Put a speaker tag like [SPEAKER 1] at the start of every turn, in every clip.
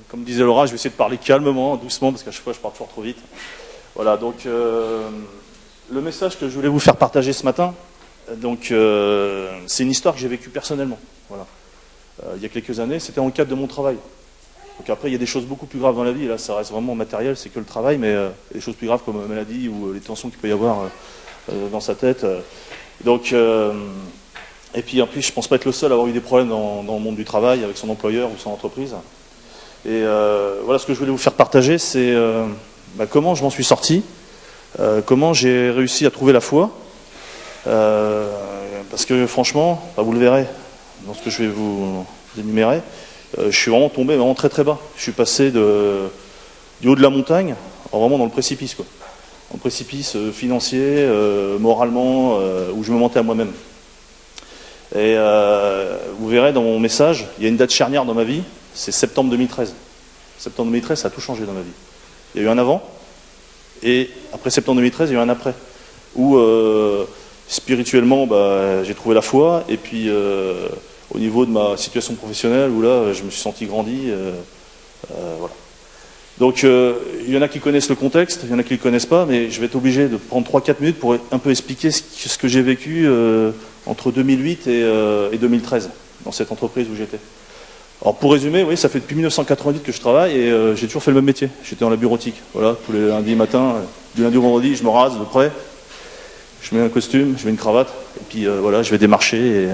[SPEAKER 1] Comme disait Laura, je vais essayer de parler calmement, doucement, parce qu'à chaque fois je parle toujours trop vite. Voilà, donc le message que je voulais vous faire partager ce matin, c'est une histoire que j'ai vécue personnellement. Voilà. Il y a quelques années, c'était dans le cadre de mon travail. Donc après, il y a des choses beaucoup plus graves dans la vie, et là ça reste vraiment matériel, c'est que le travail, mais il y a des choses plus graves comme la maladie ou les tensions qu'il peut y avoir dans sa tête. Et puis en plus, je ne pense pas être le seul à avoir eu des problèmes dans le monde du travail, avec son employeur ou son entreprise. Et voilà, ce que je voulais vous faire partager, c'est comment je m'en suis sorti, comment j'ai réussi à trouver la foi, parce que franchement, vous le verrez dans ce que je vais vous énumérer, je suis vraiment tombé vraiment très très bas. Je suis passé du haut de la montagne, vraiment dans le précipice, quoi. Dans le précipice financier, moralement, où je me mentais à moi-même. Et vous verrez dans mon message, il y a une date charnière dans ma vie, c'est septembre 2013. Septembre 2013, ça a tout changé dans ma vie. Il y a eu un avant, et après septembre 2013, il y a eu un après. Où spirituellement, j'ai trouvé la foi, et puis au niveau de ma situation professionnelle, où là, je me suis senti grandi. Voilà. Donc il y en a qui connaissent le contexte, il y en a qui ne le connaissent pas, mais je vais être obligé de prendre 3-4 minutes pour un peu expliquer ce que j'ai vécu entre 2008 et 2013, dans cette entreprise où j'étais. Alors pour résumer, oui, ça fait depuis 1988 que je travaille et j'ai toujours fait le même métier. J'étais dans la bureautique. Voilà, tous les lundis matin, du lundi au vendredi, je me rase de près, je mets un costume, je mets une cravate, et puis voilà, je vais démarcher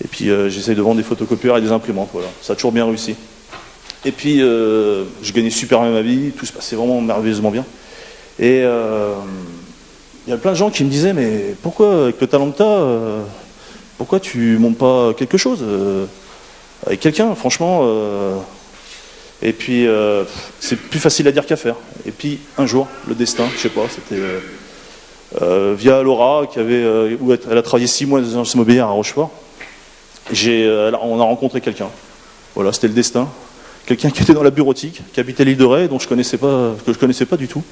[SPEAKER 1] et puis j'essaye de vendre des photocopieurs et des imprimantes. Voilà, ça a toujours bien réussi. Et puis je gagnais super bien ma vie, tout se passait vraiment merveilleusement bien. Et il y a plein de gens qui me disaient, mais pourquoi avec le talent que tu as, pourquoi tu montes pas quelque chose avec quelqu'un, franchement. Et puis, c'est plus facile à dire qu'à faire. Et puis, un jour, le destin, je sais pas, c'était via Laura, où elle a travaillé 6 mois dans une agence immobilière à Rochefort. On a rencontré quelqu'un. Voilà, c'était le destin. Quelqu'un qui était dans la bureautique, qui habitait l'île de Ré, que je connaissais pas du tout.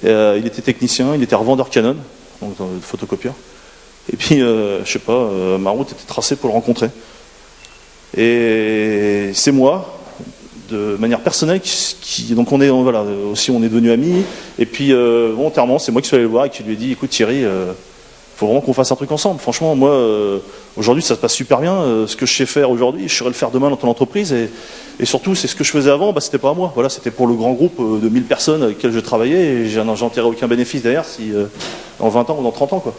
[SPEAKER 1] Il était technicien, il était revendeur Canon, donc de photocopieur. Et puis, je sais pas, ma route était tracée pour le rencontrer. Et c'est moi, de manière personnelle, donc on est devenus amis. Et puis volontairement, c'est moi qui suis allé le voir et qui lui ai dit, écoute Thierry, faut vraiment qu'on fasse un truc ensemble. Franchement, moi, aujourd'hui, ça se passe super bien. Ce que je sais faire aujourd'hui, je saurais le faire demain dans ton entreprise. Et surtout, c'est ce que je faisais avant, c'était pas à moi. Voilà, c'était pour le grand groupe de 1000 personnes avec lesquelles je travaillais. Et j'en tirais aucun bénéfice derrière si dans 20 ans ou dans 30 ans, quoi.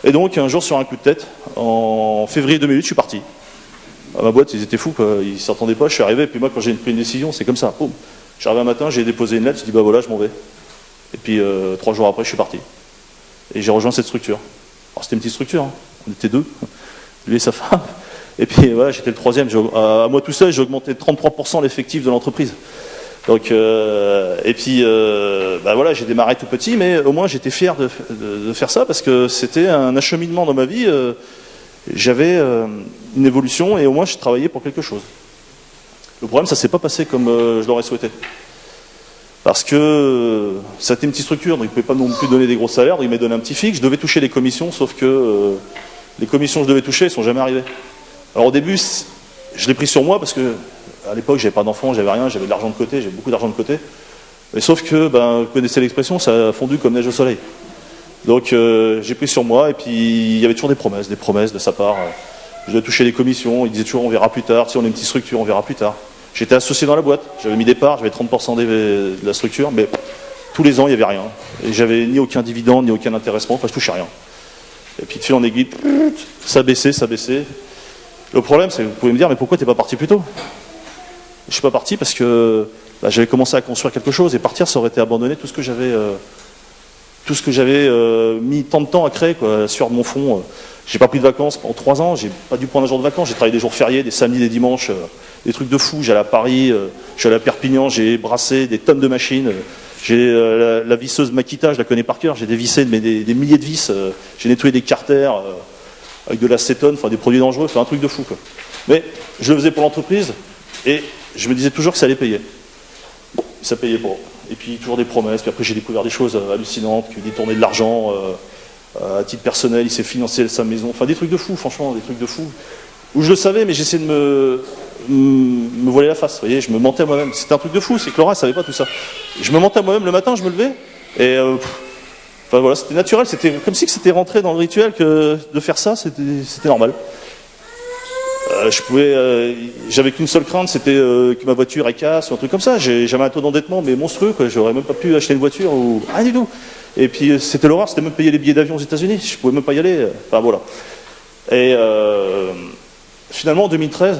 [SPEAKER 1] Et donc, un jour, sur un coup de tête, en février 2008, je suis parti. À ma boîte, ils étaient fous, quoi. Ils s'attendaient pas, je suis arrivé, et puis moi, quand j'ai pris une décision, c'est comme ça. Boum. J'arrive un matin, j'ai déposé une lettre, je dis, voilà, je m'en vais. Et puis, 3 jours après, je suis parti. Et j'ai rejoint cette structure. Alors, c'était une petite structure, hein. On était 2, lui et sa femme. Et puis, voilà, j'étais le 3e. À moi tout seul, j'ai augmenté de 33% l'effectif de l'entreprise. Donc, et puis, voilà, j'ai démarré tout petit, mais au moins, j'étais fier de faire ça, parce que c'était un acheminement dans ma vie. J'avais une évolution et au moins je travaillais pour quelque chose. Le problème, ça ne s'est pas passé comme je l'aurais souhaité. Parce que c'était une petite structure, donc il ne pouvait pas non plus donner des gros salaires, donc il m'a donné un petit fixe, je devais toucher les commissions, sauf que les commissions que je devais toucher, elles ne sont jamais arrivées. Alors au début, je l'ai pris sur moi parce que à l'époque, j'avais pas d'enfant, j'avais rien, j'avais de l'argent de côté, j'avais beaucoup d'argent de côté. Mais sauf que, vous connaissez l'expression, ça a fondu comme neige au soleil. Donc j'ai pris sur moi et puis il y avait toujours des promesses de sa part. Je devais toucher les commissions, il disait toujours on verra plus tard, si on est une petite structure, on verra plus tard. J'étais associé dans la boîte, j'avais mis des parts, j'avais 30% de la structure, mais tous les ans il n'y avait rien. Et j'avais ni aucun dividende, ni aucun intéressement, enfin je touchais rien. Et puis de fil en aiguille, ça baissait. Le problème c'est que vous pouvez me dire mais pourquoi t'es pas parti plus tôt? Je suis pas parti parce que j'avais commencé à construire quelque chose et partir ça aurait été abandonner tout ce que j'avais mis tant de temps à créer, quoi, à sueur de mon front. J'ai pas pris de vacances pendant 3 ans, j'ai pas dû prendre un jour de vacances, j'ai travaillé des jours fériés, des samedis, des dimanches, des trucs de fou. J'allais à Paris, je suis allé à Perpignan, j'ai brassé des tonnes de machines. J'ai la visseuse Makita, je la connais par cœur, j'ai dévissé des milliers de vis, j'ai nettoyé des carters avec de l'acétone, enfin des produits dangereux, c'est un truc de fou, quoi. Mais je le faisais pour l'entreprise et je me disais toujours que ça allait payer. Ça payait pas. Et puis toujours des promesses, puis après j'ai découvert des choses hallucinantes, qu'il détournait de l'argent à titre personnel, il s'est financé sa maison, enfin des trucs de fou, franchement, des trucs de fou. Où je le savais, mais j'essayais de me voiler la face. Vous voyez, je me mentais à moi-même. C'était un truc de fou, c'est que Laura, elle savait pas tout ça. Je me mentais à moi-même le matin, je me levais, et enfin voilà, c'était naturel, c'était comme si c'était rentré dans le rituel que de faire ça, c'était normal. J'avais qu'une seule crainte, c'était que ma voiture elle casse ou un truc comme ça. J'avais un taux d'endettement mais monstrueux, quoi. J'aurais même pas pu acheter une voiture ou rien du tout. Et puis c'était l'horreur, c'était même payer les billets d'avion aux États-Unis. Je pouvais même pas y aller. Enfin voilà. Et finalement en 2013,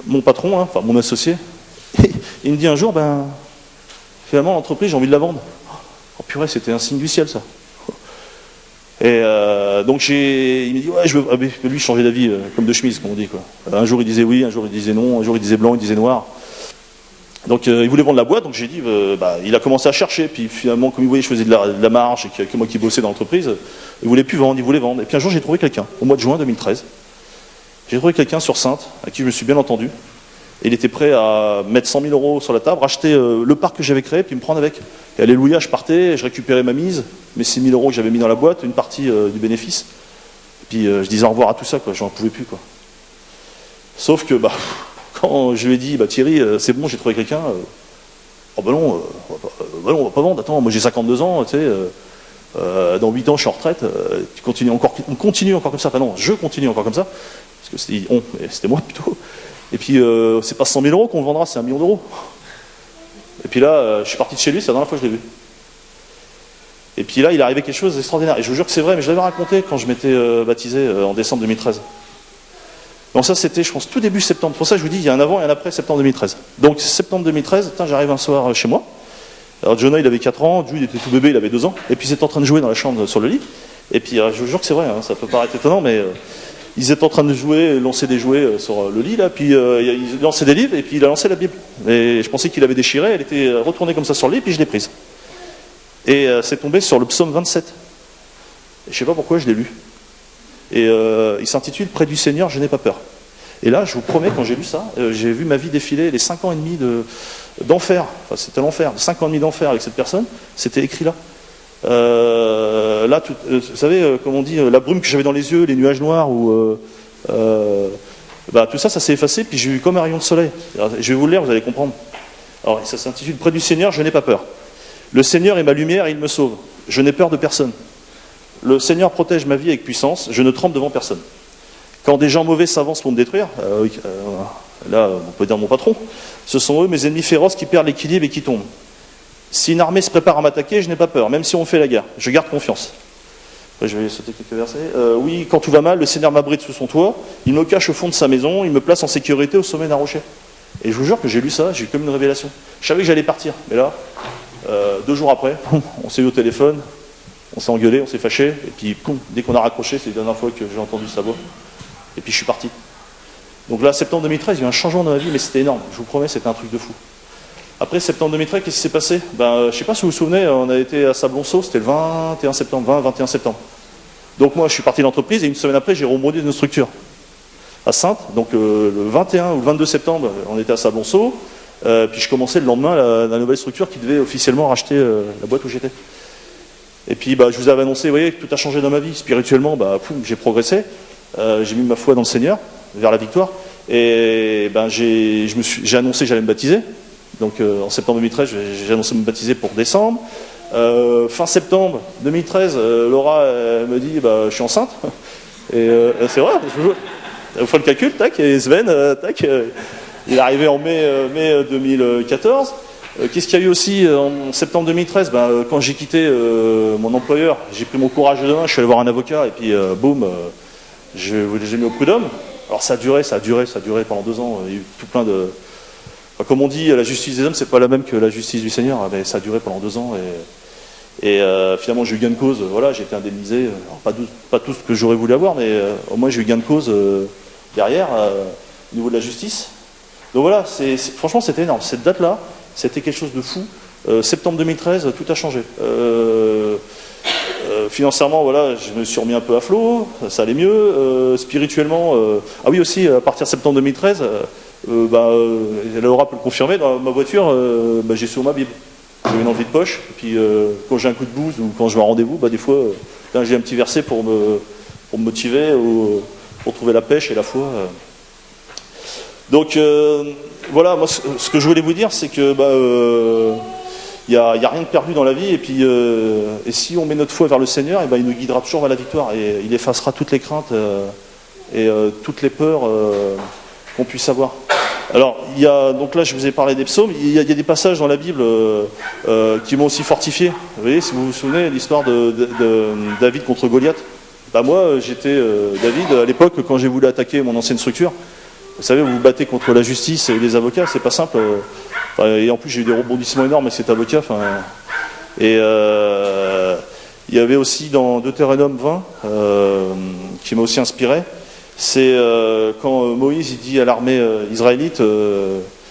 [SPEAKER 1] mon patron, hein, enfin mon associé, il me dit un jour, ben finalement l'entreprise j'ai envie de la vendre. Oh purée, c'était un signe du ciel ça. Et donc il me dit ouais, je veux. Ah, mais lui il changeait d'avis comme de chemise, comme on dit, quoi. Un jour il disait oui, un jour il disait non, un jour il disait blanc, il disait noir. Donc il voulait vendre la boîte, donc j'ai dit il a commencé à chercher, puis finalement comme il voyait je faisais de la marge et que moi qui bossais dans l'entreprise, il voulait plus vendre, il voulait vendre. Et puis un jour j'ai trouvé quelqu'un, au mois de juin 2013. J'ai trouvé quelqu'un sur Saintes, à qui je me suis bien entendu. Et il était prêt à mettre 100 000 euros sur la table, racheter le parc que j'avais créé, puis me prendre avec. Et alléluia, je partais, je récupérais ma mise, mes 6 000 euros que j'avais mis dans la boîte, une partie du bénéfice. Et puis je disais au revoir à tout ça, quoi, j'en pouvais plus, quoi. Sauf que quand je lui ai dit Thierry, c'est bon, j'ai trouvé quelqu'un, oh ben non, on va pas vendre, attends, moi j'ai 52 ans, tu sais, dans 8 ans je suis en retraite, on continue encore comme ça, enfin non, je continue encore comme ça, parce que c'était moi plutôt. Et puis, c'est pas 100 000 euros qu'on vendra, c'est 1 million d'euros. Et puis là, je suis parti de chez lui, c'est la dernière fois que je l'ai vu. Et puis là, il est arrivé quelque chose d'extraordinaire. Et je vous jure que c'est vrai, mais je l'avais raconté quand je m'étais baptisé en décembre 2013. Donc ça, c'était, je pense, tout début septembre. Pour ça, je vous dis, il y a un avant et un après septembre 2013. Donc, septembre 2013, j'arrive un soir chez moi. Alors, Jonah, il avait 4 ans, Jude était tout bébé, il avait 2 ans. Et puis, ils étaient en train de jouer dans la chambre sur le lit. Et puis, je vous jure que c'est vrai, hein, ça peut paraître étonnant, mais... ils étaient en train de jouer, lancer des jouets sur le lit, là, puis il lançait des livres, et puis il a lancé la Bible. Et je pensais qu'il avait déchiré, elle était retournée comme ça sur le lit, puis je l'ai prise. Et c'est tombé sur le psaume 27. Et je sais pas pourquoi je l'ai lu. Et il s'intitule « Près du Seigneur, je n'ai pas peur ». Et là, je vous promets, quand j'ai lu ça, j'ai vu ma vie défiler, les 5 ans et demi d'enfer, enfin c'était l'enfer, 5 ans et demi d'enfer avec cette personne, c'était écrit là. Là, vous savez, comme on dit, la brume que j'avais dans les yeux, les nuages noirs, tout ça s'est effacé, puis j'ai eu comme un rayon de soleil. Alors, je vais vous le lire, vous allez comprendre. Alors, ça s'intitule « Près du Seigneur, je n'ai pas peur. Le Seigneur est ma lumière et il me sauve. Je n'ai peur de personne. Le Seigneur protège ma vie avec puissance, je ne tremble devant personne. Quand des gens mauvais s'avancent pour me détruire, là, on peut dire mon patron, ce sont eux, mes ennemis féroces, qui perdent l'équilibre et qui tombent. Si une armée se prépare à m'attaquer, je n'ai pas peur, même si on fait la guerre. Je garde confiance. Après, je vais sauter quelques versets. Oui, quand tout va mal, le Seigneur m'abrite sous son toit, il me cache au fond de sa maison, il me place en sécurité au sommet d'un rocher. Et je vous jure que j'ai lu ça, j'ai eu comme une révélation. Je savais que j'allais partir, mais là, 2 jours après, on s'est eu au téléphone, on s'est engueulé, on s'est fâché, et puis dès qu'on a raccroché, c'est la dernière fois que j'ai entendu sa voix, et puis je suis parti. Donc là, septembre 2013, il y a eu un changement dans ma vie, mais c'était énorme, je vous promets, c'était un truc de fou. Après septembre 2013, qu'est-ce qui s'est passé ? Je ne sais pas si vous vous souvenez, on a été à Sablonceau, c'était le 21 septembre. Donc moi, je suis parti de l'entreprise, et une semaine après, j'ai remonté une structure à Saintes. Donc le 21 ou le 22 septembre, on était à Sablonceau, puis je commençais le lendemain la nouvelle structure qui devait officiellement racheter la boîte où j'étais. Et puis je vous avais annoncé, vous voyez, que tout a changé dans ma vie. Spirituellement, j'ai progressé, j'ai mis ma foi dans le Seigneur, vers la victoire, et j'ai annoncé que j'allais me baptiser. Donc en septembre 2013, j'ai annoncé me baptiser pour décembre. Fin septembre 2013, Laura me dit je suis enceinte. Et c'est vrai, vous faites le calcul, tac, et Sven, tac, il est arrivé en mai 2014. Qu'est-ce qu'il y a eu aussi en septembre 2013 quand j'ai quitté mon employeur, j'ai pris mon courage de demain, je suis allé voir un avocat, et puis boum, j'ai mis au prud'homme. Alors ça a duré pendant 2 ans, il y a eu tout plein de... Enfin, comme on dit, la justice des hommes, c'est pas la même que la justice du Seigneur, mais ça a duré pendant 2 ans, et finalement j'ai eu gain de cause, voilà, j'ai été indemnisé, alors, pas tout ce que j'aurais voulu avoir, mais au moins j'ai eu gain de cause derrière, au niveau de la justice. Donc voilà, franchement c'était énorme, cette date-là, c'était quelque chose de fou. Septembre 2013, tout a changé. Financièrement, voilà, je me suis remis un peu à flot, ça allait mieux. Spirituellement, ah oui aussi, à partir de septembre 2013, Laura peut le confirmer, dans ma voiture, j'ai souvent ma Bible. J'ai une envie de poche, et puis quand j'ai un coup de blues ou quand je vais à un rendez-vous, des fois, j'ai un petit verset pour me motiver ou pour trouver la pêche et la foi. Donc voilà, moi ce que je voulais vous dire, c'est que il y a rien de perdu dans la vie, et puis et si on met notre foi vers le Seigneur, et il nous guidera toujours vers la victoire, et il effacera toutes les craintes et toutes les peurs qu'on puisse avoir. Alors, donc là je vous ai parlé des psaumes, il y a des passages dans la Bible qui m'ont aussi fortifié. Vous voyez, si vous vous souvenez, l'histoire de David contre Goliath. Moi, j'étais David, à l'époque, quand j'ai voulu attaquer mon ancienne structure. Vous savez, vous vous battez contre la justice et les avocats, c'est pas simple. Et en plus, j'ai eu des rebondissements énormes avec cet avocat. Et il y avait aussi dans Deutéronome 20, qui m'a aussi inspiré, c'est quand Moïse il dit à l'armée israélite,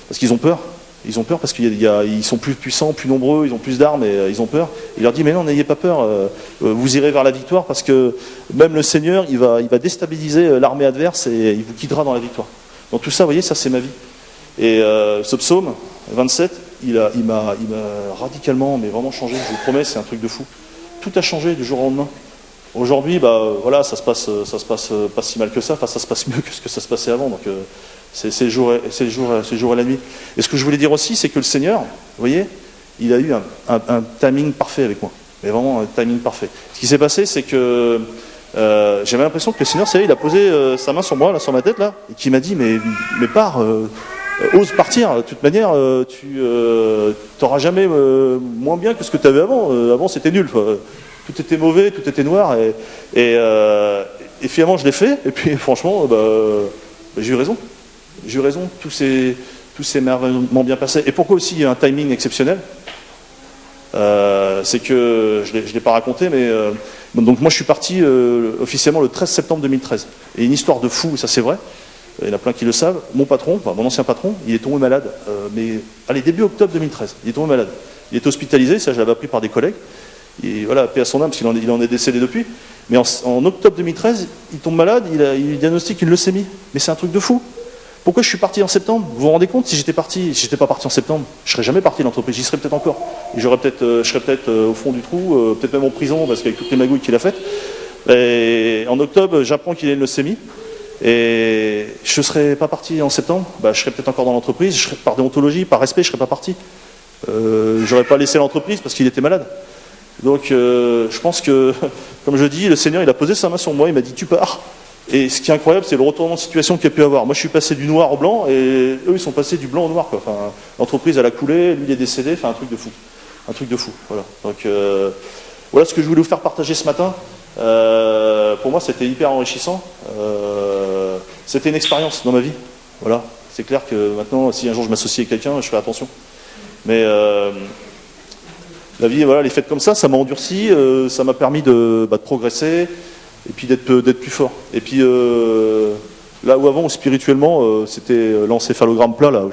[SPEAKER 1] parce qu'ils ont peur. Ils ont peur parce qu'ils sont plus puissants, plus nombreux, ils ont plus d'armes et ils ont peur. Il leur dit, mais non, n'ayez pas peur, vous irez vers la victoire parce que même le Seigneur, il va déstabiliser l'armée adverse et il vous guidera dans la victoire. Donc tout ça, vous voyez, ça c'est ma vie. Et ce psaume 27, il m'a radicalement, mais vraiment changé, je vous promets, c'est un truc de fou. Tout a changé du jour au lendemain. Aujourd'hui, voilà, ça se passe pas si mal que ça, ça se passe mieux que ce que ça se passait avant. Donc c'est le jour et la nuit. Et ce que je voulais dire aussi, c'est que le Seigneur, vous voyez, il a eu un timing parfait avec moi. Mais vraiment un timing parfait. Ce qui s'est passé, c'est que j'avais l'impression que le Seigneur, il a posé sa main sur moi, là, sur ma tête, là, et qui m'a dit, mais pars, ose partir. De toute manière, tu n'auras jamais moins bien que ce que tu avais avant. Avant, c'était nul. Tout était mauvais, tout était noir. Et finalement, je l'ai fait. Et puis, franchement, j'ai eu raison. J'ai eu raison. Tout s'est merveilleusement bien passé. Et pourquoi aussi il y a un timing exceptionnel ? C'est que, je ne l'ai pas raconté, mais donc moi je suis parti officiellement le 13 septembre 2013. Et une histoire de fou, ça c'est vrai, il y en a plein qui le savent, mon patron, mon ancien patron, il est tombé malade, début octobre 2013, il est tombé malade. Il est hospitalisé, ça je l'avais appris par des collègues, et voilà, paix à son âme, parce qu'il en est décédé depuis. Mais en octobre 2013, il tombe malade, il diagnostique une leucémie. Mais c'est un truc de fou. Pourquoi je suis parti en septembre ? Vous vous rendez compte, si j'étais pas parti en septembre, je serais jamais parti de l'entreprise, j'y serais peut-être encore. Et je serais peut-être au fond du trou, peut-être même en prison, parce qu'avec toutes les magouilles qu'il a faites. Et en octobre, j'apprends qu'il a une leucémie. Et je serais pas parti en septembre, je serais peut-être encore dans l'entreprise, par déontologie, par respect, je serais pas parti. J'aurais pas laissé l'entreprise parce qu'il était malade. Donc je pense que, comme je dis, le Seigneur il a posé sa main sur moi, il m'a dit tu pars. Et ce qui est incroyable, c'est le retournement de situation qu'il y a pu avoir. Moi, je suis passé du noir au blanc, et eux, ils sont passés du blanc au noir. Enfin, l'entreprise, elle a coulé, lui, il est décédé. Enfin, un truc de fou. Un truc de fou. Voilà. Donc, voilà ce que je voulais vous faire partager ce matin. Pour moi, c'était hyper enrichissant. C'était une expérience dans ma vie. Voilà. C'est clair que maintenant, si un jour je m'associe avec quelqu'un, je ferai attention. Mais la vie, voilà, elle est faite comme ça. Ça m'a endurci. Ça m'a permis de progresser. Et puis d'être plus fort. Et puis là où avant, spirituellement, c'était l'encéphalogramme plat, là,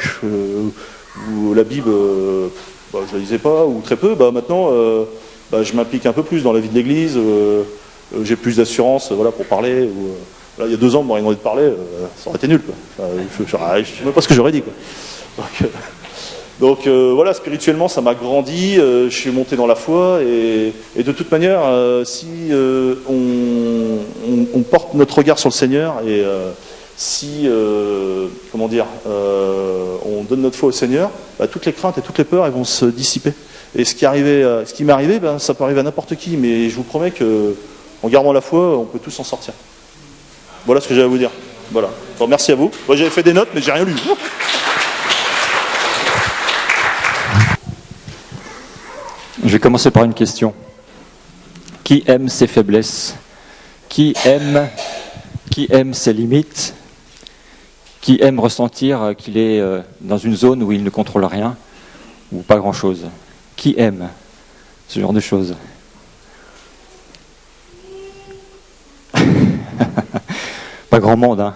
[SPEAKER 1] où la Bible, je la lisais pas, ou très peu, maintenant, je m'implique un peu plus dans la vie de l'Église, j'ai plus d'assurance pour parler. Là, il y a 2 ans, m'aurait demandé de parler, ça aurait été nul. Quoi. Je ne sais même pas ce que j'aurais dit. Quoi. Donc voilà, spirituellement, ça m'a grandi, je suis monté dans la foi, et de toute manière, si on porte notre regard sur le Seigneur, et si on donne notre foi au Seigneur, toutes les craintes et toutes les peurs, elles vont se dissiper. Et ce qui m'est arrivé, ça peut arriver à n'importe qui, mais je vous promets que en gardant la foi, on peut tous s'en sortir. Voilà ce que j'avais à vous dire. Voilà. Bon, merci à vous. Moi, j'avais fait des notes, mais j'ai rien lu.
[SPEAKER 2] Je vais commencer par une question. Qui aime ses faiblesses ? Qui aime ses limites ? Qui aime ressentir qu'il est dans une zone où il ne contrôle rien ou pas grand-chose ? Qui aime ce genre de choses ? Pas grand monde, hein ?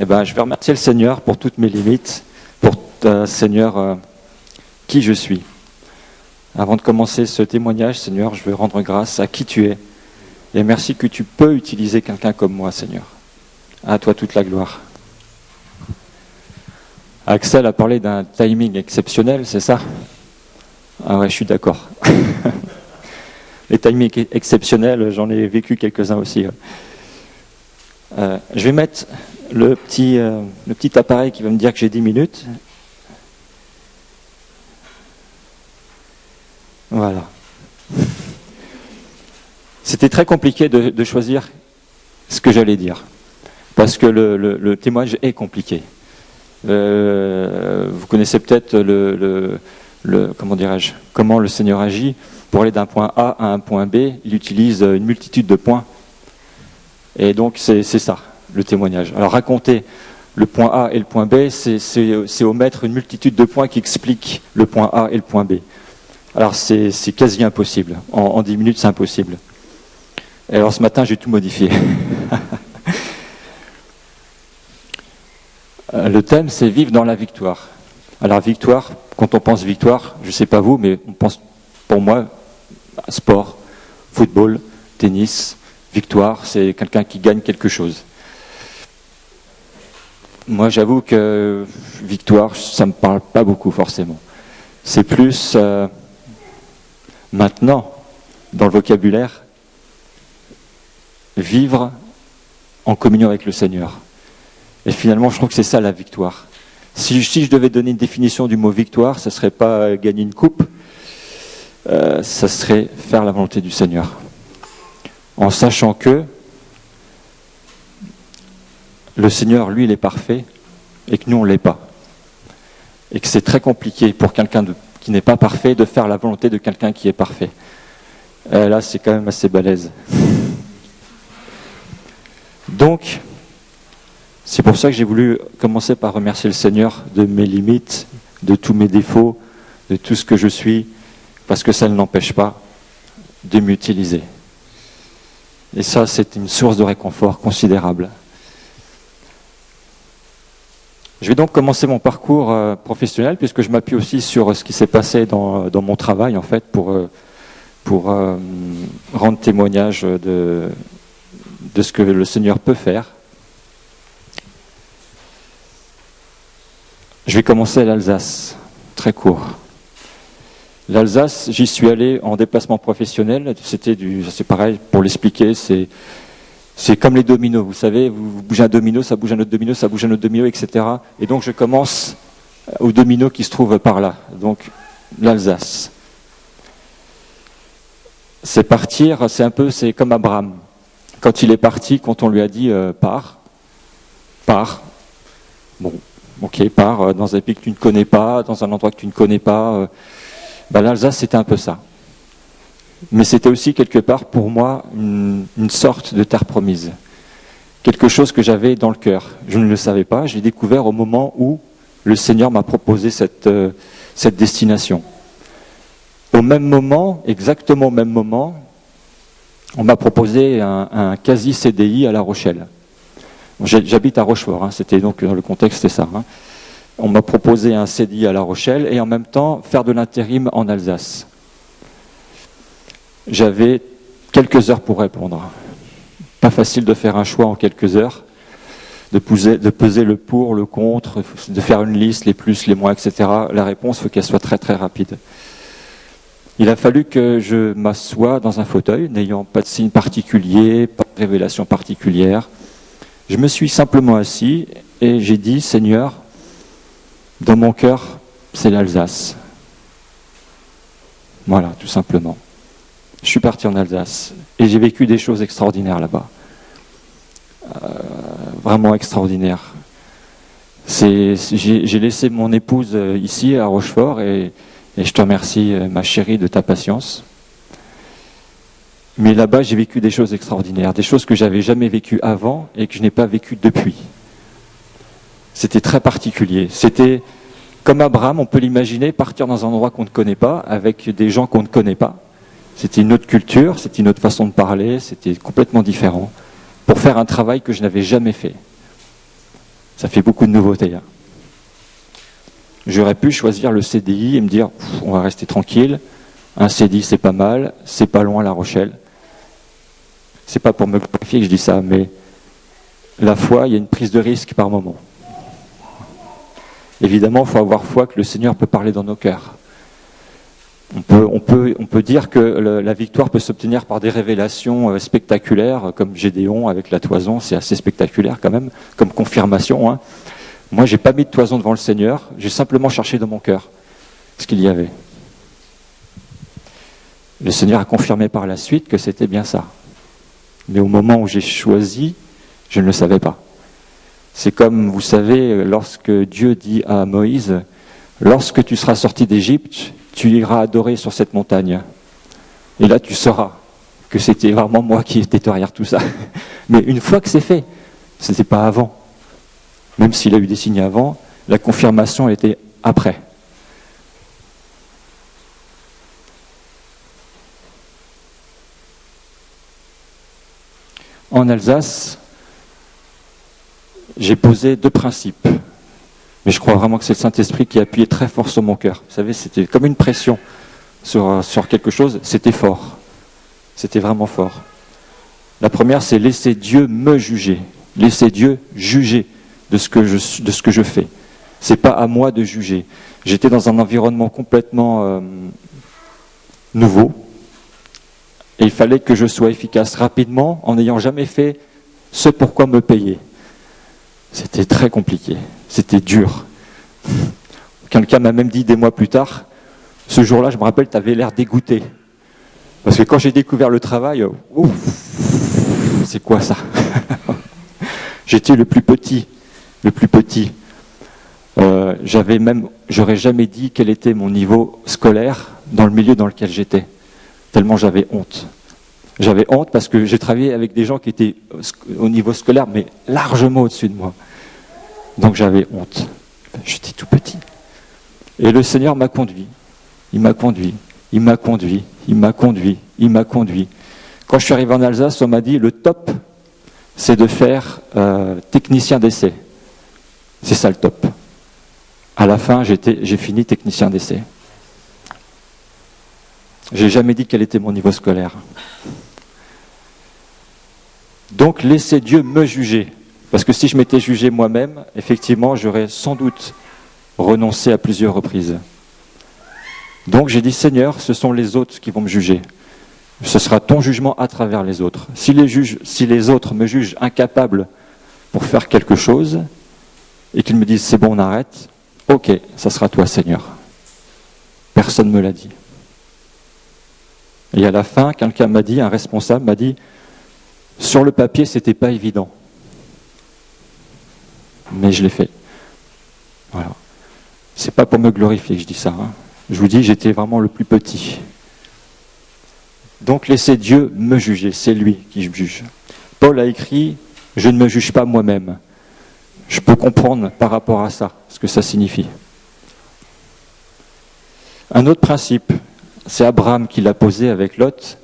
[SPEAKER 2] Eh bien, je vais remercier le Seigneur pour toutes mes limites, pour Seigneur, qui je suis. Avant de commencer ce témoignage, Seigneur, je veux rendre grâce à qui tu es. Et merci que tu peux utiliser quelqu'un comme moi, Seigneur. À toi toute la gloire. Axel a parlé d'un timing exceptionnel, c'est ça ? Ah ouais, je suis d'accord. Les timings exceptionnels, j'en ai vécu quelques-uns aussi. Je vais mettre le petit appareil qui va me dire que j'ai 10 minutes. Voilà. C'était très compliqué de choisir ce que j'allais dire, parce que le témoignage est compliqué. Vous connaissez peut-être comment dirais-je, comment le Seigneur agit. Pour aller d'un point A à un point B, il utilise une multitude de points. Et donc c'est ça, le témoignage. Alors raconter le point A et le point B, c'est omettre une multitude de points qui expliquent le point A et le point B. Alors c'est quasi impossible. En 10 minutes, c'est impossible. Et alors ce matin, j'ai tout modifié. Le thème, c'est vivre dans la victoire. Alors victoire, quand on pense victoire, je ne sais pas vous, mais on pense, pour moi, sport, football, tennis, victoire, c'est quelqu'un qui gagne quelque chose. Moi, j'avoue que victoire, ça ne me parle pas beaucoup forcément. C'est plus maintenant, dans le vocabulaire, vivre en communion avec le Seigneur. Et finalement, je trouve que c'est ça la victoire. Si je devais donner une définition du mot victoire, ce ne serait pas gagner une coupe, ça serait faire la volonté du Seigneur. En sachant que le Seigneur, lui, il est parfait, et que nous, on ne l'est pas. Et que c'est très compliqué pour quelqu'un qui n'est pas parfait de faire la volonté de quelqu'un qui est parfait. Là, c'est quand même assez balèze. Donc, c'est pour ça que j'ai voulu commencer par remercier le Seigneur de mes limites, de tous mes défauts, de tout ce que je suis, parce que ça ne l'empêche pas de m'utiliser. Et ça, c'est une source de réconfort considérable. Je vais donc commencer mon parcours professionnel, puisque je m'appuie aussi sur ce qui s'est passé dans mon travail, en fait, pour rendre témoignage de ce que le Seigneur peut faire. Je vais commencer à l'Alsace, très court. L'Alsace, j'y suis allé en déplacement professionnel. C'est pareil, pour l'expliquer, c'est comme les dominos. Vous savez, vous bougez un domino, ça bouge un autre domino, ça bouge un autre domino, etc. Et donc je commence au domino qui se trouve par là. Donc l'Alsace. C'est partir, c'est comme Abraham. Quand il est parti, quand on lui a dit pars. Bon, ok, pars dans un pays que tu ne connais pas, dans un endroit que tu ne connais pas. L'Alsace, c'était un peu ça. Mais c'était aussi quelque part pour moi une sorte de terre promise. Quelque chose que j'avais dans le cœur. Je ne le savais pas, je l'ai découvert au moment où le Seigneur m'a proposé cette destination. Au même moment, exactement au même moment, on m'a proposé un quasi-CDI à La Rochelle. J'habite à Rochefort, c'était donc dans le contexte, c'était ça. On m'a proposé un CDI à La Rochelle et en même temps faire de l'intérim en Alsace. J'avais quelques heures pour répondre. Pas facile de faire un choix en quelques heures, de peser le pour, le contre, de faire une liste, les plus, les moins, etc. La réponse, il faut qu'elle soit très très rapide. Il a fallu que je m'assoie dans un fauteuil, n'ayant pas de signe particulier, pas de révélation particulière. Je me suis simplement assis et j'ai dit, Seigneur, dans mon cœur, c'est l'Alsace. Voilà, tout simplement. Je suis parti en Alsace et j'ai vécu des choses extraordinaires là-bas. Vraiment extraordinaires. J'ai laissé mon épouse ici à Rochefort et je te remercie, ma chérie, de ta patience. Mais là-bas, j'ai vécu des choses extraordinaires, des choses que je n'avais jamais vécues avant et que je n'ai pas vécues depuis. C'était très particulier. C'était comme Abraham, on peut l'imaginer, partir dans un endroit qu'on ne connaît pas, avec des gens qu'on ne connaît pas. C'était une autre culture, c'était une autre façon de parler, c'était complètement différent, pour faire un travail que je n'avais jamais fait. Ça fait beaucoup de nouveautés. J'aurais pu choisir le CDI et me dire, on va rester tranquille, un CDI c'est pas mal, c'est pas loin La Rochelle. C'est pas pour me glorifier que je dis ça, mais la foi, il y a une prise de risque par moment. Évidemment, il faut avoir foi que le Seigneur peut parler dans nos cœurs. On peut dire que la victoire peut s'obtenir par des révélations spectaculaires, comme Gédéon avec la toison, c'est assez spectaculaire quand même, comme confirmation. Hein. Moi, j'ai pas mis de toison devant le Seigneur, j'ai simplement cherché dans mon cœur ce qu'il y avait. Le Seigneur a confirmé par la suite que c'était bien ça. Mais au moment où j'ai choisi, je ne le savais pas. C'est comme, vous savez, lorsque Dieu dit à Moïse, « Lorsque tu seras sorti d'Égypte, tu iras adorer sur cette montagne. » Et là, tu sauras que c'était vraiment moi qui étais derrière tout ça. Mais une fois que c'est fait, ce n'était pas avant. Même s'il a eu des signes avant, la confirmation était après. En Alsace, j'ai posé 2 principes. Mais je crois vraiment que c'est le Saint-Esprit qui a appuyé très fort sur mon cœur. Vous savez, c'était comme une pression sur quelque chose, c'était fort. C'était vraiment fort. La première, c'est laisser Dieu me juger. Laisser Dieu juger de ce que je fais. C'est pas à moi de juger. J'étais dans un environnement complètement nouveau. Et il fallait que je sois efficace rapidement en n'ayant jamais fait ce pourquoi me payer. C'était très compliqué. C'était dur. Quelqu'un m'a même dit des mois plus tard, ce jour-là, je me rappelle, tu avais l'air dégoûté. Parce que quand j'ai découvert le travail, ouf, c'est quoi ça? J'étais le plus petit. J'aurais jamais dit quel était mon niveau scolaire dans le milieu dans lequel j'étais. Tellement j'avais honte. J'avais honte parce que j'ai travaillé avec des gens qui étaient au niveau scolaire, mais largement au-dessus de moi. Donc j'avais honte. J'étais tout petit. Et le Seigneur m'a conduit. Il m'a conduit. Quand je suis arrivé en Alsace, on m'a dit, le top, c'est de faire technicien d'essai. C'est ça le top. À la fin, j'ai fini technicien d'essai. J'ai jamais dit quel était mon niveau scolaire. Donc, laissez Dieu me juger. Parce que si je m'étais jugé moi-même, effectivement, j'aurais sans doute renoncé à plusieurs reprises. Donc, j'ai dit, Seigneur, ce sont les autres qui vont me juger. Ce sera ton jugement à travers les autres. Si les autres me jugent incapable pour faire quelque chose, et qu'ils me disent, c'est bon, on arrête, ok, ça sera toi, Seigneur. Personne ne me l'a dit. Et à la fin, quelqu'un m'a dit, un responsable m'a dit, sur le papier, c'était pas évident. Mais je l'ai fait. Voilà. C'est pas pour me glorifier que je dis ça. Hein. Je vous dis, j'étais vraiment le plus petit. Donc laissez Dieu me juger, c'est lui qui me juge. Paul a écrit, je ne me juge pas moi-même. Je peux comprendre par rapport à ça, ce que ça signifie. Un autre principe, c'est Abraham qui l'a posé avec Lot.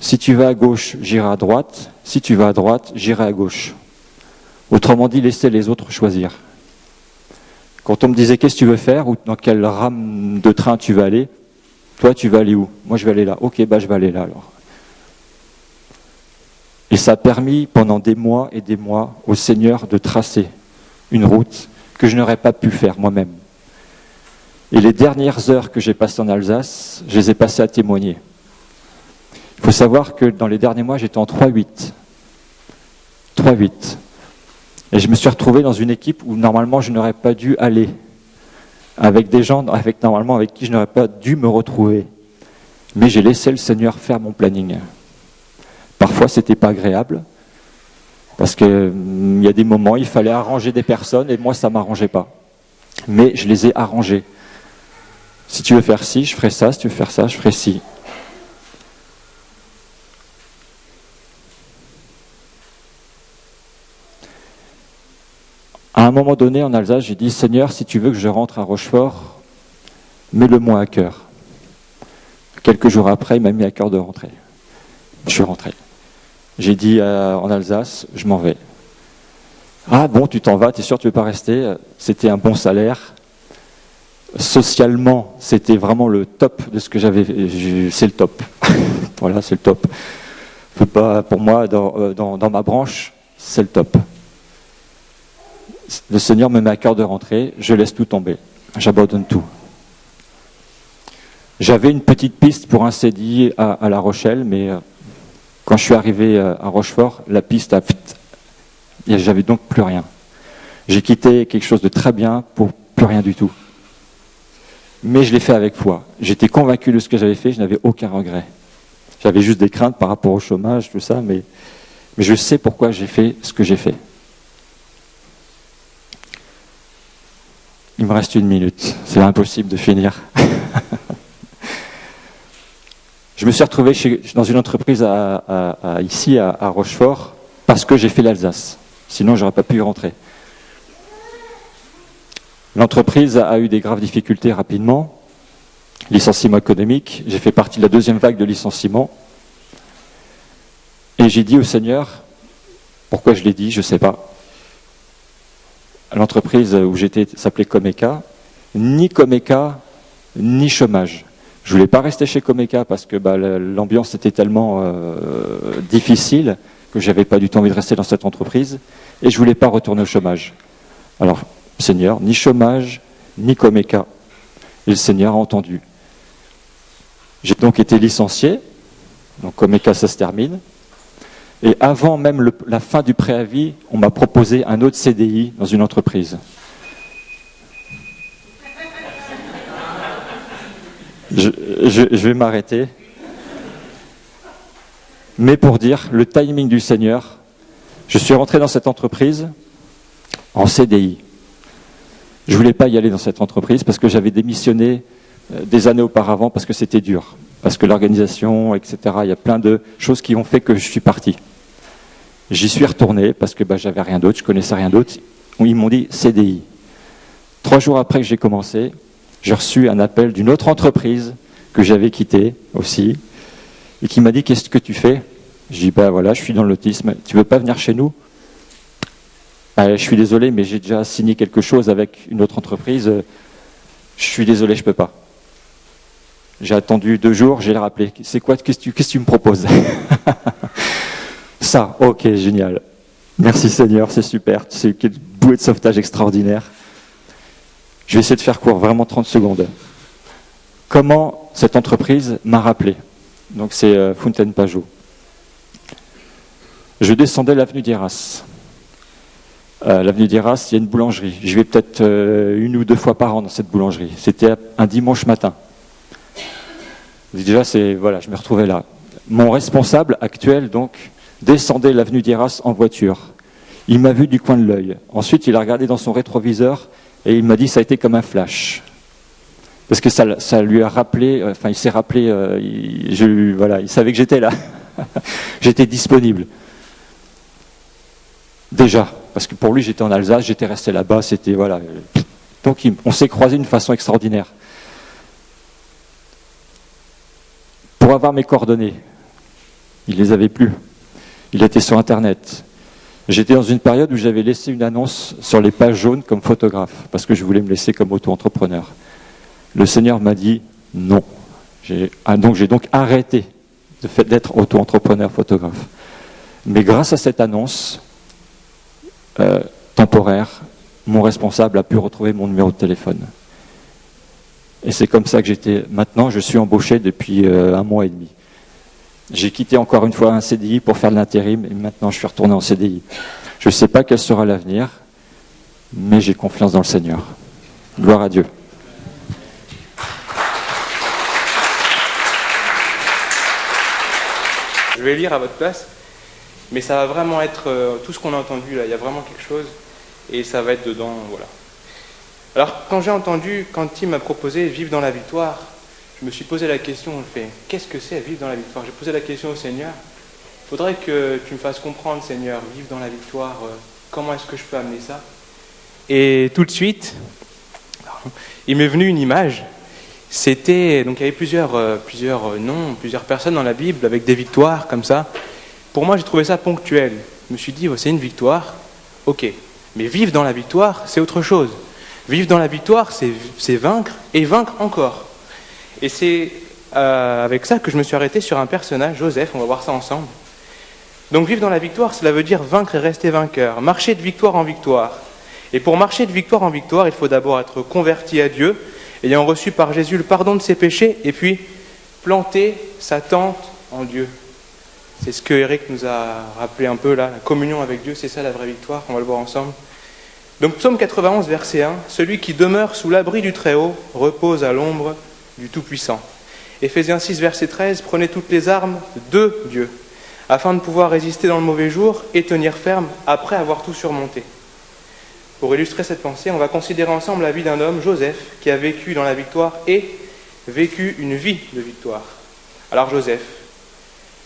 [SPEAKER 2] Si tu vas à gauche, j'irai à droite. Si tu vas à droite, j'irai à gauche. Autrement dit, laissez les autres choisir. Quand on me disait qu'est-ce que tu veux faire ou dans quelle rame de train tu vas aller, toi tu vas aller où? Moi je vais aller là. Ok, je vais aller là alors. Et ça a permis pendant des mois et des mois au Seigneur de tracer une route que je n'aurais pas pu faire moi-même. Et les dernières heures que j'ai passées en Alsace, je les ai passées à témoigner. Il faut savoir que dans les derniers mois, j'étais en 3-8. 3-8. Et je me suis retrouvé dans une équipe où normalement je n'aurais pas dû aller. Avec des gens avec qui je n'aurais pas dû me retrouver. Mais j'ai laissé le Seigneur faire mon planning. Parfois, c'était pas agréable. Parce qu'il y a des moments, il fallait arranger des personnes et moi, ça ne m'arrangeait pas. Mais je les ai arrangés. Si tu veux faire ci, je ferai ça. Si tu veux faire ça, je ferai ci. À un moment donné, en Alsace, j'ai dit, Seigneur, si tu veux que je rentre à Rochefort, mets-le-moi à cœur. Quelques jours après, il m'a mis à cœur de rentrer. Je suis rentré. J'ai dit en Alsace, je m'en vais. Ah bon, tu t'en vas, t'es sûr que tu ne veux pas rester? C'était un bon salaire. Socialement, c'était vraiment le top de ce que j'avais. C'est le top. Voilà, c'est le top. Pour moi, dans ma branche, c'est le top. Le Seigneur me met à cœur de rentrer, je laisse tout tomber. J'abandonne tout. J'avais une petite piste pour un CDI à La Rochelle, mais quand je suis arrivé à Rochefort, la piste j'avais donc plus rien. J'ai quitté quelque chose de très bien pour plus rien du tout. Mais je l'ai fait avec foi. J'étais convaincu de ce que j'avais fait, je n'avais aucun regret. J'avais juste des craintes par rapport au chômage, tout ça, mais je sais pourquoi j'ai fait ce que j'ai fait. Il me reste 1 minute, c'est impossible de finir. Je me suis retrouvé dans une entreprise ici à Rochefort parce que j'ai fait l'Alsace. Sinon, je n'aurais pas pu y rentrer. L'entreprise a eu des graves difficultés rapidement. Licenciement économique. J'ai fait partie de la 2e vague de licenciement. Et j'ai dit au Seigneur, pourquoi je l'ai dit, je ne sais pas. L'entreprise où j'étais s'appelait Comeka. Ni Comeka, ni chômage. Je ne voulais pas rester chez Comeka parce que l'ambiance était tellement difficile que je n'avais pas du tout envie de rester dans cette entreprise. Et je ne voulais pas retourner au chômage. Alors, Seigneur, ni chômage, ni Comeka. Et le Seigneur a entendu. J'ai donc été licencié. Donc Comeka, ça se termine. Et avant même la fin du préavis, on m'a proposé un autre CDI dans une entreprise. Je vais m'arrêter. Mais pour dire, le timing du Seigneur, je suis rentré dans cette entreprise en CDI. Je ne voulais pas y aller dans cette entreprise parce que j'avais démissionné des années auparavant parce que c'était dur. Parce que l'organisation, etc., il y a plein de choses qui ont fait que je suis parti. J'y suis retourné parce que j'avais rien d'autre, je connaissais rien d'autre. Ils m'ont dit CDI. 3 jours après que j'ai commencé, j'ai reçu un appel d'une autre entreprise que j'avais quittée aussi et qui m'a dit qu'est-ce que tu fais? Je dis voilà, je suis dans l'autisme. Tu veux pas venir chez nous? Je suis désolé, mais j'ai déjà signé quelque chose avec une autre entreprise. Je suis désolé, je peux pas. J'ai attendu 2 jours, j'ai rappelé. C'est quoi? Qu'est-ce que tu me proposes? Ça, ok, génial. Merci Seigneur, c'est super. C'est une bouée de sauvetage extraordinaire. Je vais essayer de faire court, vraiment 30 secondes. Comment cette entreprise m'a rappelé? Donc c'est Fontaine-Pajot. Je descendais l'avenue d'Iras. L'avenue d'Iras, il y a une boulangerie. Je vais peut-être 1 ou 2 fois par an dans cette boulangerie. C'était un dimanche matin. Déjà, je me retrouvais là. Mon responsable actuel, donc, descendait l'avenue d'Iras en voiture. Il m'a vu du coin de l'œil. Ensuite, il a regardé dans son rétroviseur et il m'a dit ça a été comme un flash. Parce que ça lui a rappelé, il s'est rappelé, il savait que j'étais là. J'étais disponible. Déjà, parce que pour lui, j'étais en Alsace, j'étais resté là-bas, c'était, voilà. Donc, on s'est croisés d'une façon extraordinaire. Pour avoir mes coordonnées, il les avait plus. Il était sur Internet. J'étais dans une période où j'avais laissé une annonce sur les pages jaunes comme photographe, parce que je voulais me laisser comme auto-entrepreneur. Le Seigneur m'a dit non. Donc j'ai donc arrêté d'être auto-entrepreneur photographe. Mais grâce à cette annonce temporaire, mon responsable a pu retrouver mon numéro de téléphone. Et c'est comme ça que maintenant je suis embauché depuis 1 mois et demi. J'ai quitté encore une fois un CDI pour faire de l'intérim et maintenant je suis retourné en CDI. Je ne sais pas quel sera l'avenir, mais j'ai confiance dans le Seigneur. Gloire à Dieu.
[SPEAKER 3] Je vais lire à votre place, mais ça va vraiment être tout ce qu'on a entendu là. Il y a vraiment quelque chose et ça va être dedans, voilà. Alors quand j'ai entendu, quand Tim m'a proposé vivre dans la victoire, je me suis posé la question, qu'est-ce que c'est vivre dans la victoire? J'ai posé la question au Seigneur. Il faudrait que tu me fasses comprendre, Seigneur, vivre dans la victoire, comment est-ce que je peux amener ça? Et tout de suite, il m'est venu une image. C'était, donc il y avait plusieurs noms, plusieurs personnes dans la Bible avec des victoires comme ça. Pour moi, j'ai trouvé ça ponctuel. Je me suis dit, c'est une victoire, ok. Mais vivre dans la victoire, c'est autre chose. Vivre dans la victoire, c'est vaincre et vaincre encore. Et c'est avec ça que je me suis arrêté sur un personnage, Joseph, on va voir ça ensemble. Donc vivre dans la victoire, cela veut dire vaincre et rester vainqueur, marcher de victoire en victoire. Et pour marcher de victoire en victoire, il faut d'abord être converti à Dieu, ayant reçu par Jésus le pardon de ses péchés, et puis planter sa tente en Dieu. C'est ce que Eric nous a rappelé un peu là, la communion avec Dieu, c'est ça la vraie victoire, on va le voir ensemble. Donc psaume 91, verset 1, « Celui qui demeure sous l'abri du Très-Haut repose à l'ombre du Tout-Puissant. » Éphésiens 6, verset 13, « Prenez toutes les armes de Dieu, afin de pouvoir résister dans le mauvais jour et tenir ferme après avoir tout surmonté. » Pour illustrer cette pensée, on va considérer ensemble la vie d'un homme, Joseph, qui a vécu dans la victoire et vécu une vie de victoire. Alors Joseph,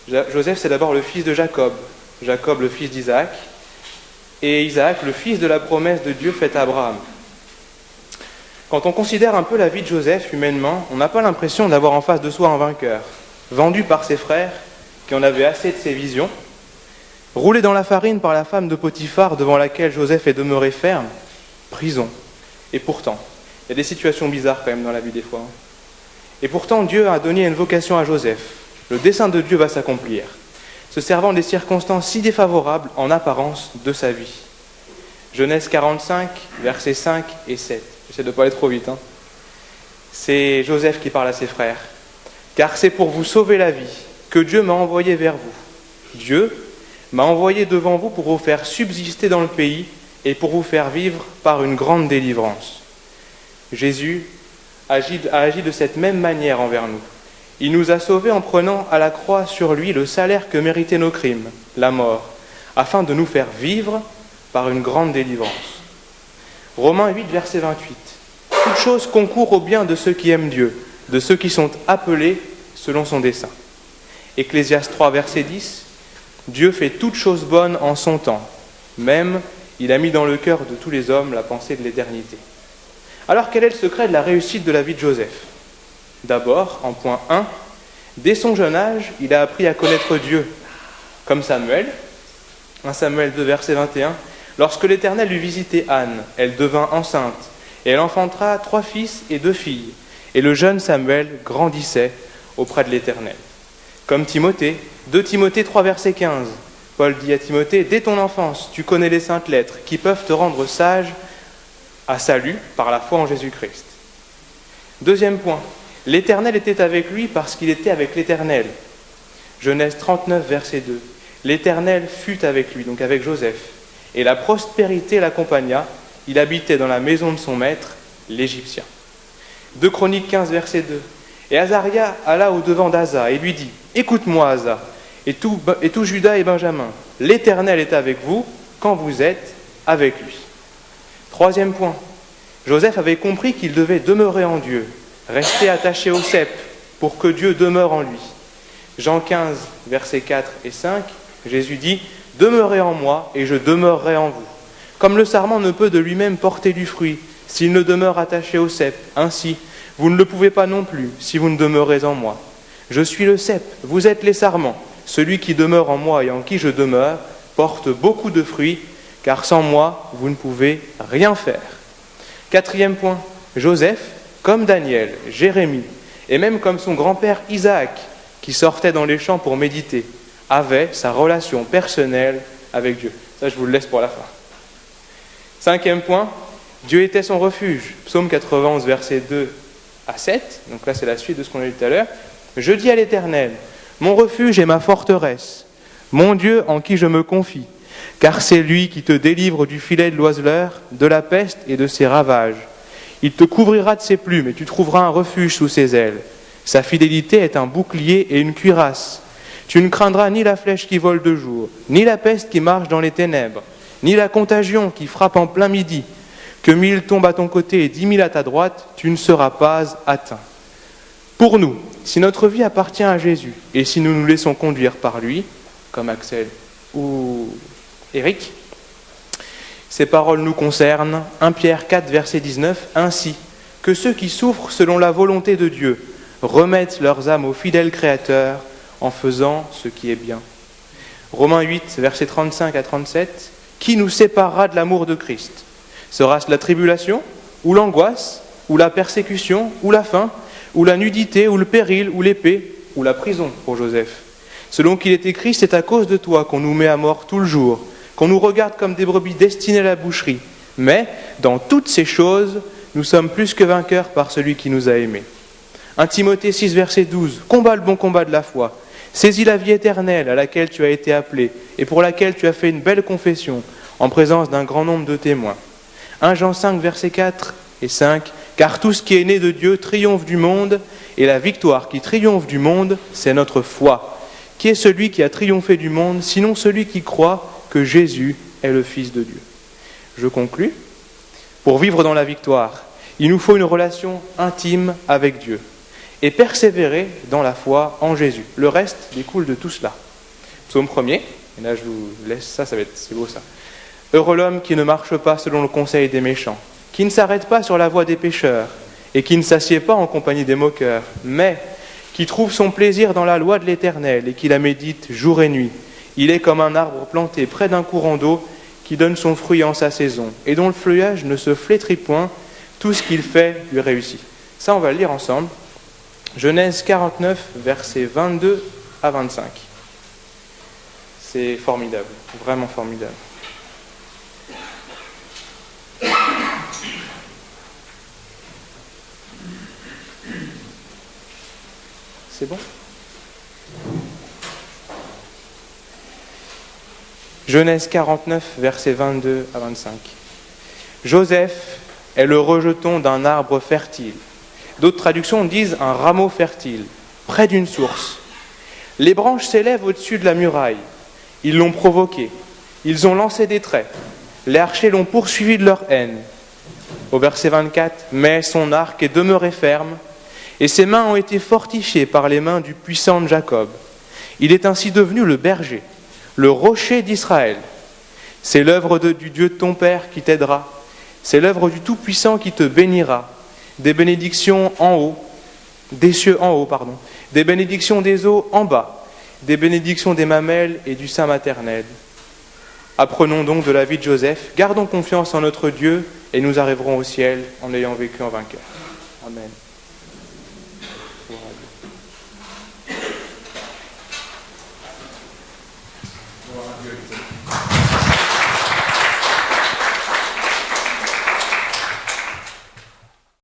[SPEAKER 3] c'est d'abord le fils de Jacob, Jacob le fils d'Isaac, et Isaac le fils de la promesse de Dieu faite à Abraham. Quand on considère un peu la vie de Joseph humainement, on n'a pas l'impression d'avoir en face de soi un vainqueur, vendu par ses frères qui en avaient assez de ses visions, roulé dans la farine par la femme de Potiphar devant laquelle Joseph est demeuré ferme, prison. Et pourtant, il y a des situations bizarres quand même dans la vie des fois. Et pourtant, Dieu a donné une vocation à Joseph. Le dessein de Dieu va s'accomplir, se servant des circonstances si défavorables en apparence de sa vie. Genèse 45, versets 5 et 7. J'essaie de ne pas aller trop vite. C'est Joseph qui parle à ses frères. « Car c'est pour vous sauver la vie que Dieu m'a envoyé vers vous. Dieu m'a envoyé devant vous pour vous faire subsister dans le pays et pour vous faire vivre par une grande délivrance. » Jésus a agi de cette même manière envers nous. Il nous a sauvés en prenant à la croix sur lui le salaire que méritaient nos crimes, la mort, afin de nous faire vivre par une grande délivrance. Romains 8, verset 28. « Toute chose concourt au bien de ceux qui aiment Dieu, de ceux qui sont appelés selon son dessein. » Ecclésiaste 3, verset 10. « Dieu fait toute chose bonne en son temps. Même, il a mis dans le cœur de tous les hommes la pensée de l'éternité. » Alors, quel est le secret de la réussite de la vie de Joseph ? D'abord, en point 1, dès son jeune âge, il a appris à connaître Dieu, comme Samuel. 1 Samuel 2, verset 21. « Lorsque l'Éternel eut visité Anne, elle devint enceinte, et elle enfantera 3 fils et 2 filles. Et le jeune Samuel grandissait auprès de l'Éternel. » Comme Timothée, 2 Timothée 3, verset 15. Paul dit à Timothée, « Dès ton enfance, tu connais les saintes lettres qui peuvent te rendre sage à salut par la foi en Jésus-Christ. » Deuxième point, l'Éternel était avec lui parce qu'il était avec l'Éternel. Genèse 39, verset 2. L'Éternel fut avec lui, donc avec Joseph, et la prospérité l'accompagna. Il habitait dans la maison de son maître, l'Égyptien. 2 Chroniques 15, verset 2. Et Azaria alla au-devant d'Asa et lui dit, « Écoute-moi, Asa, et tout Juda et Benjamin, l'Éternel est avec vous quand vous êtes avec lui. » Troisième point, Joseph avait compris qu'il devait demeurer en Dieu, rester attaché au cep pour que Dieu demeure en lui. Jean 15, versets 4 et 5, Jésus dit « Demeurez en moi et je demeurerai en vous. Comme le sarment ne peut de lui-même porter du fruit s'il ne demeure attaché au cep, ainsi vous ne le pouvez pas non plus si vous ne demeurez en moi. Je suis le cep, vous êtes les sarments. Celui qui demeure en moi et en qui je demeure porte beaucoup de fruits, car sans moi, vous ne pouvez rien faire. » Quatrième point, Joseph, comme Daniel, Jérémie, et même comme son grand-père Isaac, qui sortait dans les champs pour méditer, avait sa relation personnelle avec Dieu. Ça, je vous le laisse pour la fin. Cinquième point, Dieu était son refuge. Psaume 91, versets 2 à 7, donc là c'est la suite de ce qu'on a lu tout à l'heure. « Je dis à l'Éternel, mon refuge et ma forteresse, mon Dieu en qui je me confie, car c'est lui qui te délivre du filet de l'oiseleur, de la peste et de ses ravages. Il te couvrira de ses plumes et tu trouveras un refuge sous ses ailes. Sa fidélité est un bouclier et une cuirasse. Tu ne craindras ni la flèche qui vole de jour, ni la peste qui marche dans les ténèbres, ni la contagion qui frappe en plein midi. Que 1000 tombent à ton côté et 10 000 à ta droite, tu ne seras pas atteint. » Pour nous, si notre vie appartient à Jésus et si nous nous laissons conduire par lui, comme Axel ou Eric, ces paroles nous concernent. 1 Pierre 4, verset 19, « Ainsi que ceux qui souffrent selon la volonté de Dieu remettent leurs âmes au fidèle Créateur en faisant ce qui est bien. » Romains 8, versets 35 à 37, « Qui nous séparera de l'amour de Christ ? Sera-ce la tribulation, ou l'angoisse, ou la persécution, ou la faim, ou la nudité, ou le péril, ou l'épée, ou la prison pour Joseph. Selon qu'il est écrit, c'est à cause de toi qu'on nous met à mort tout le jour, qu'on nous regarde comme des brebis destinées à la boucherie. Mais, dans toutes ces choses, nous sommes plus que vainqueurs par celui qui nous a aimés. 1 Timothée 6, verset 12. Combat le bon combat de la foi. Saisis la vie éternelle à laquelle tu as été appelé et pour laquelle tu as fait une belle confession en présence d'un grand nombre de témoins. 1 Jean 5, verset 4 et 5. Car tout ce qui est né de Dieu triomphe du monde, et la victoire qui triomphe du monde, c'est notre foi. Qui est celui qui a triomphé du monde, sinon celui qui croit que Jésus est le Fils de Dieu? Je conclus. Pour vivre dans la victoire, il nous faut une relation intime avec Dieu et persévérer dans la foi en Jésus. Le reste découle de tout cela. Psaume 1er, et là je vous laisse ça, c'est beau ça. Heureux l'homme qui ne marche pas selon le conseil des méchants, qui ne s'arrête pas sur la voie des pécheurs et qui ne s'assied pas en compagnie des moqueurs, mais qui trouve son plaisir dans la loi de l'Éternel et qui la médite jour et nuit. Il est comme un arbre planté près d'un courant d'eau qui donne son fruit en sa saison et dont le feuillage ne se flétrit point, tout ce qu'il fait lui réussit. Ça, on va le lire ensemble. Genèse 49, versets 22 à 25. C'est formidable, vraiment formidable. C'est bon ? Genèse 49, versets 22 à 25. Joseph est le rejeton d'un arbre fertile. D'autres traductions disent un rameau fertile, près d'une source. Les branches s'élèvent au-dessus de la muraille. Ils l'ont provoqué. Ils ont lancé des traits. Les archers l'ont poursuivi de leur haine. Au verset 24, mais son arc est demeuré ferme, et ses mains ont été fortifiées par les mains du puissant de Jacob. Il est ainsi devenu le berger, le rocher d'Israël. C'est l'œuvre du Dieu de ton Père qui t'aidera. C'est l'œuvre du Tout-Puissant qui te bénira. Des bénédictions en haut, des cieux en haut, des bénédictions des eaux en bas, des bénédictions des mamelles et du sein maternel. Apprenons donc de la vie de Joseph, gardons confiance en notre Dieu et nous arriverons au ciel en ayant vécu en vainqueur. Amen. Gloire à Dieu.